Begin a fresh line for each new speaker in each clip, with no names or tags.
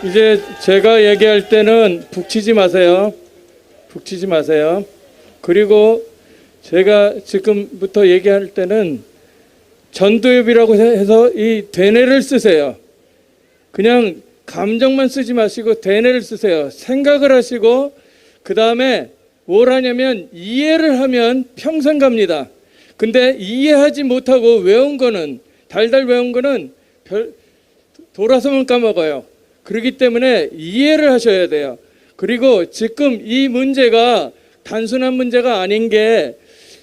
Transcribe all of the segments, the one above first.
이제 제가 얘기할 때는 북치지 마세요. 북치지 마세요. 그리고 제가 지금부터 얘기할 때는 전두엽이라고 해서 이 되뇌를 쓰세요. 그냥 감정만 쓰지 마시고 되뇌를 쓰세요. 생각을 하시고 그 다음에 뭘 하냐면 이해를 하면 평생 갑니다. 근데 이해하지 못하고 외운 거는 달달 외운 거는 돌아서면 까먹어요. 그렇기 때문에 이해를 하셔야 돼요. 그리고 지금 이 문제가 단순한 문제가 아닌 게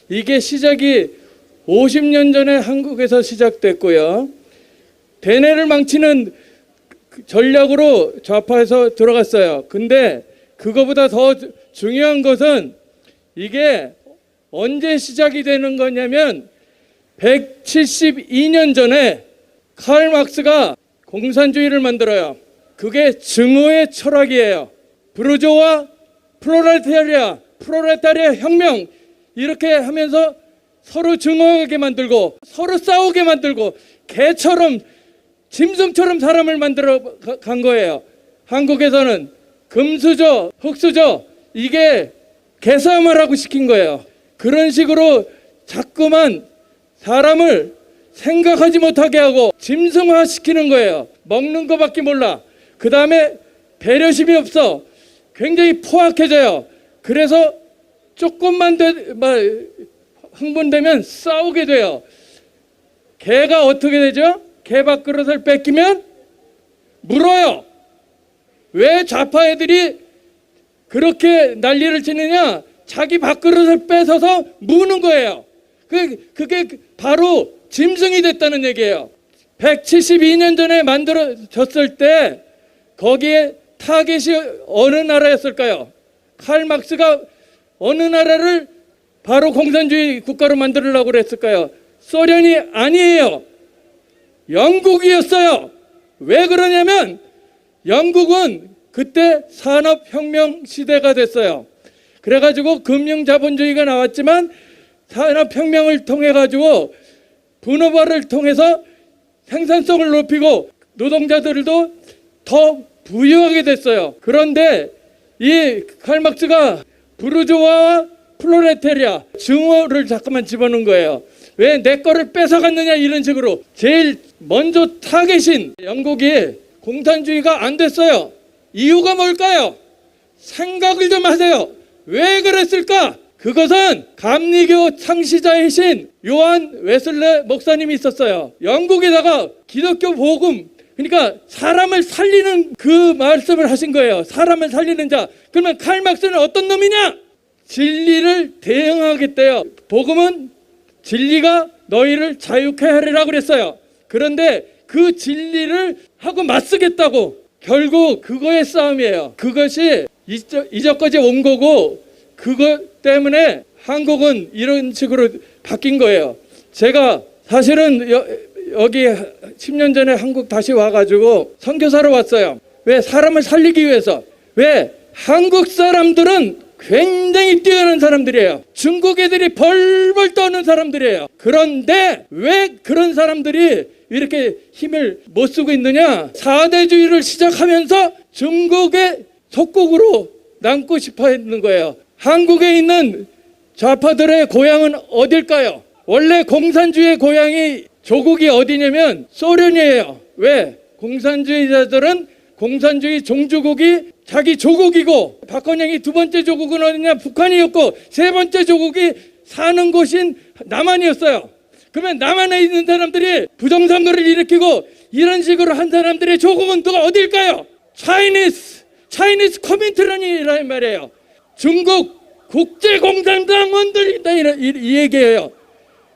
이게 시작이 50년 전에 한국에서 시작됐고요. 대내를 망치는 전략으로 좌파에서 들어갔어요. 근데 그거보다 더 중요한 것은 이게 언제 시작이 되는 거냐면 172년 전에 칼 막스가 공산주의를 만들어요. 그게 증오의 철학이에요. 부르조와 프롤레타리아 혁명 이렇게 하면서 서로 증오하게 만들고 서로 싸우게 만들고 개처럼 짐승처럼 사람을 만들어 간 거예요. 한국에서는 금수저, 흑수저 이게 개싸움을 하고 시킨 거예요. 그런 식으로 자꾸만 사람을 생각하지 못하게 하고 짐승화 시키는 거예요. 먹는 거밖에 몰라. 그 다음에 배려심이 없어. 굉장히 포악해져요. 그래서 조금만 흥분되면 싸우게 돼요. 개가 어떻게 되죠? 개 밥그릇을 뺏기면 물어요. 왜 좌파 애들이 그렇게 난리를 치느냐? 자기 밥그릇을 뺏어서 무는 거예요. 그게 바로 짐승이 됐다는 얘기예요. 172년 전에 만들어졌을 때 거기에 타겟이 어느 나라였을까요? 칼 막스가 어느 나라를 바로 공산주의 국가로 만들려고 그랬을까요? 소련이 아니에요. 영국이었어요. 왜 그러냐면 영국은 그때 산업혁명 시대가 됐어요. 그래가지고 금융자본주의가 나왔지만 산업혁명을 통해 가지고 분업화를 통해서 생산성을 높이고 노동자들도 더 부유하게 됐어요. 그런데 이 칼막스가 부르조아와 프롤레타리아 증오를 잠깐만 집어넣은 거예요. 왜 내 거를 뺏어갔느냐 이런 식으로. 제일 먼저 타겟인 영국이 공산주의가 안 됐어요. 이유가 뭘까요? 생각을 좀 하세요. 왜 그랬을까? 그것은 감리교 창시자이신 요한 웨슬레 목사님이 있었어요. 영국에다가 기독교 복음, 그러니까 사람을 살리는 그 말씀을 하신 거예요. 사람을 살리는 자. 그러면 칼 막스는 어떤 놈이냐? 진리를 대응하겠대요. 복음은 진리가 너희를 자유케 하리라고 그랬어요. 그런데 그 진리를 하고 맞서겠다고. 결국 그거의 싸움이에요. 그것이 이전까지 온 거고 그것 때문에 한국은 이런 식으로 바뀐 거예요. 제가 사실은 여기 10년 전에 한국 다시 와가지고 선교사로 왔어요. 왜? 사람을 살리기 위해서. 왜? 한국 사람들은 굉장히 뛰어난 사람들이에요. 중국 애들이 벌벌 떠는 사람들이에요. 그런데 왜 그런 사람들이 이렇게 힘을 못 쓰고 있느냐? 4대주의를 시작하면서 중국의 속국으로 남고 싶어 했는 거예요. 한국에 있는 좌파들의 고향은 어딜까요? 원래 공산주의의 고향이 조국이 어디냐면 소련이에요. 왜? 공산주의자들은 공산주의 종주국이 자기 조국이고 박헌영이 두 번째 조국은 어디냐? 북한이었고 세 번째 조국이 사는 곳인 남한이었어요. 그러면 남한에 있는 사람들이 부정선거를 일으키고 이런 식으로 한 사람들의 조국은 또 어딜까요? 차이니스 커뮤니티라는 말이에요. 중국 국제공산당원들이다 이 얘기예요.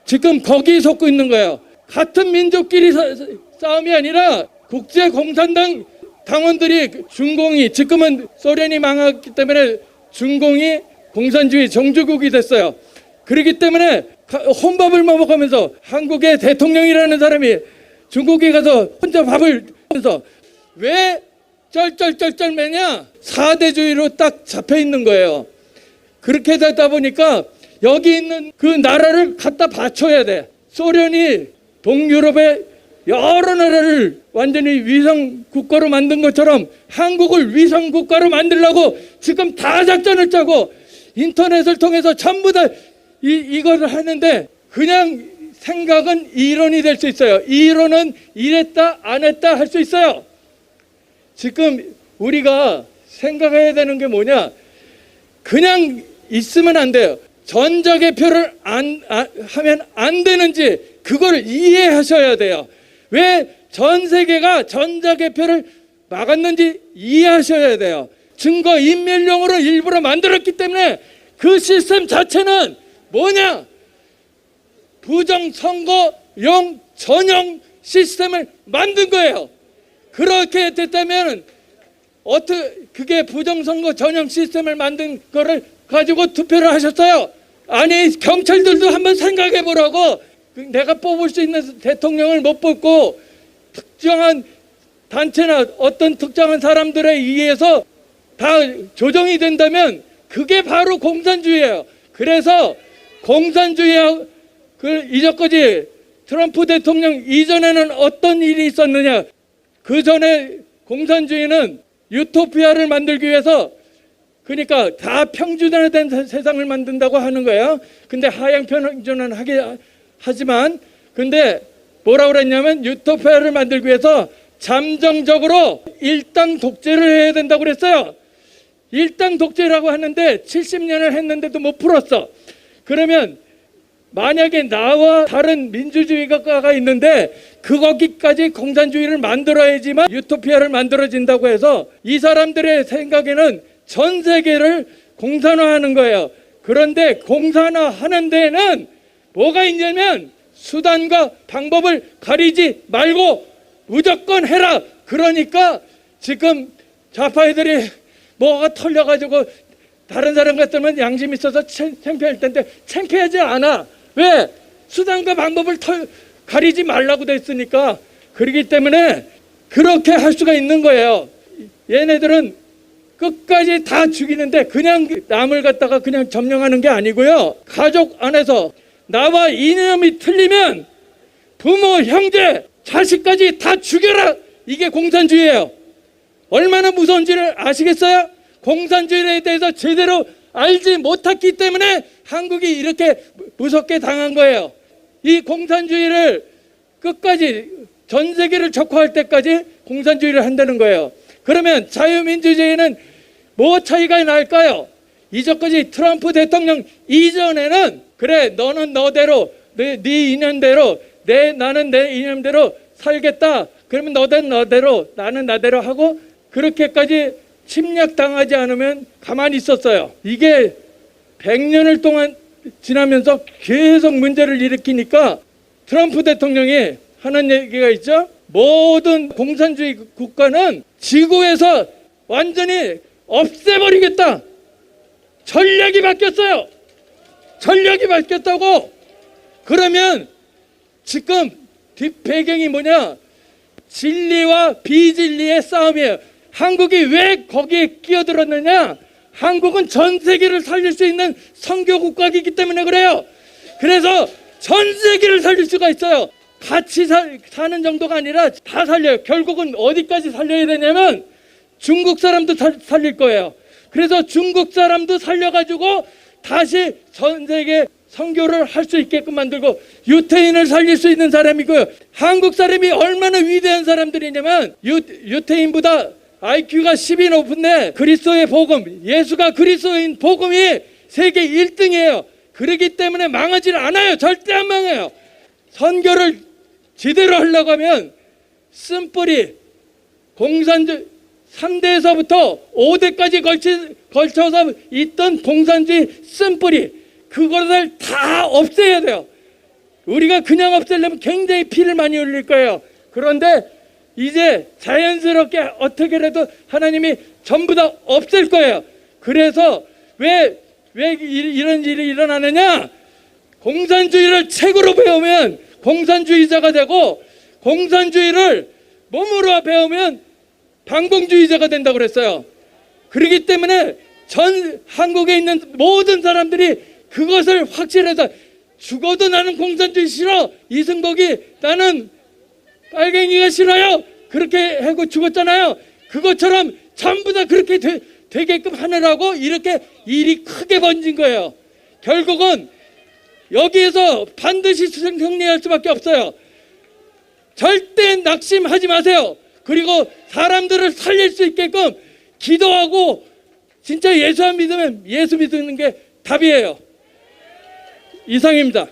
지금 거기에 속고 있는 거예요. 같은 민족끼리 싸움이 아니라 국제공산당 당원들이 중공이 지금은 소련이 망했기 때문에 중공이 공산주의 정주국이 됐어요. 그렇기 때문에 혼밥을 먹으면서 한국의 대통령이라는 사람이 중국에 가서 혼자 밥을 하면서 왜 쩔쩔쩔쩔 매냐? 4대주의로 딱 잡혀 있는 거예요. 그렇게 되다 보니까 여기 있는 그 나라를 갖다 바쳐야 돼. 소련이 동유럽의 여러 나라를 완전히 위성 국가로 만든 것처럼 한국을 위성 국가로 만들려고 지금 다 작전을 짜고 인터넷을 통해서 전부 다 이걸 하는데, 그냥 생각은 이론이 될 수 있어요. 이론은 이랬다 안 했다 할 수 있어요. 지금 우리가 생각해야 되는 게 뭐냐, 그냥 있으면 안 돼요. 전자개표를 하면 안 되는지 그걸 이해하셔야 돼요. 왜 전 세계가 전자개표를 막았는지 이해하셔야 돼요. 증거인멸용으로 일부러 만들었기 때문에 그 시스템 자체는 뭐냐, 부정선거용 전용 시스템을 만든 거예요. 그렇게 됐다면 어떻게 그게 부정선거 전용 시스템을 만든 거를 가지고 투표를 하셨어요? 아니, 경찰들도 한번 생각해 보라고. 내가 뽑을 수 있는 대통령을 못 뽑고 특정한 단체나 어떤 특정한 사람들에 의해서 다 조정이 된다면 그게 바로 공산주의예요. 그래서 공산주의하고 이전까지 트럼프 대통령 이전에는 어떤 일이 있었느냐, 그 전에 공산주의는 유토피아를 만들기 위해서, 그러니까 다 평준화된 세상을 만든다고 하는 거예요. 근데 하향 평준화는 하지만 근데 뭐라고 그랬냐면 유토피아를 만들기 위해서 잠정적으로 일당 독재를 해야 된다고 그랬어요. 일당 독재라고 하는데 70년을 했는데도 못 풀었어. 그러면 만약에 나와 다른 민주주의가가 있는데 거기까지 공산주의를 만들어야지만 유토피아를 만들어진다고 해서 이 사람들의 생각에는 전 세계를 공산화하는 거예요. 그런데 공산화하는 데는 뭐가 있냐면 수단과 방법을 가리지 말고 무조건 해라. 그러니까 지금 좌파애들이 뭐가 털려가지고 다른 사람 같으면 양심 있어서 창피할 텐데 창피하지 않아. 왜? 수단과 방법을 가리지 말라고 돼 있으니까. 그렇기 때문에 그렇게 할 수가 있는 거예요. 얘네들은 끝까지 다 죽이는데 그냥 남을 갖다가 그냥 점령하는 게 아니고요. 가족 안에서 나와 이념이 틀리면 부모, 형제, 자식까지 다 죽여라. 이게 공산주의예요. 얼마나 무서운지를 아시겠어요? 공산주의에 대해서 제대로 알지 못했기 때문에 한국이 이렇게 무섭게 당한 거예요. 이 공산주의를 끝까지 전 세계를 적화할 때까지 공산주의를 한다는 거예요. 그러면 자유민주주의는 뭐 차이가 날까요? 이전까지 트럼프 대통령 이전에는 그래, 너는 너대로 네 이념대로 나는 내 이념대로 살겠다. 그러면 너는 너대로 나는 나대로 하고 그렇게까지 침략당하지 않으면 가만히 있었어요. 이게 100년을 동안 지나면서 계속 문제를 일으키니까 트럼프 대통령이 하는 얘기가 있죠. 모든 공산주의 국가는 지구에서 완전히 없애버리겠다. 전략이 바뀌었어요. 전략이 바뀌었다고. 그러면 지금 뒷배경이 뭐냐? 진리와 비진리의 싸움이에요. 한국이 왜 거기에 끼어들었느냐? 한국은 전 세계를 살릴 수 있는 선교 국가이기 때문에 그래요. 그래서 전 세계를 살릴 수가 있어요. 같이 사는 정도가 아니라 다 살려요. 결국은 어디까지 살려야 되냐면 중국 사람도 살릴 거예요. 그래서 중국 사람도 살려가지고 다시 전 세계 선교를 할 수 있게끔 만들고 유태인을 살릴 수 있는 사람이고요. 한국 사람이 얼마나 위대한 사람들이냐면 유태인보다 IQ가 10이 높은데 그리스도의 복음, 예수가 그리스도인 복음이 세계 1등이에요. 그렇기 때문에 망하지 않아요. 절대 안 망해요. 선교를 제대로 하려고 하면 쓴뿌리 공산주의 3대에서부터 5대까지 걸쳐서 있던 공산주의 쓴뿌리 그것을 다 없애야 돼요. 우리가 그냥 없애려면 굉장히 피를 많이 흘릴 거예요. 그런데 이제 자연스럽게 어떻게라도 하나님이 전부 다 없앨 거예요. 그래서 왜 이런 일이 일어나느냐? 공산주의를 책으로 배우면 공산주의자가 되고 공산주의를 몸으로 배우면 반공주의자가 된다고 그랬어요. 그렇기 때문에 전 한국에 있는 모든 사람들이 그것을 확실해서 죽어도 나는 공산주의 싫어. 이승복이 나는 빨갱이가 싫어요. 그렇게 하고 죽었잖아요. 그것처럼 전부 다 그렇게 되게끔 하느라고 이렇게 일이 크게 번진 거예요. 결국은 여기에서 반드시 승리할 수밖에 없어요. 절대 낙심하지 마세요. 그리고 사람들을 살릴 수 있게끔 기도하고 진짜 예수 믿으면 예수 믿는 게 답이에요. 이상입니다.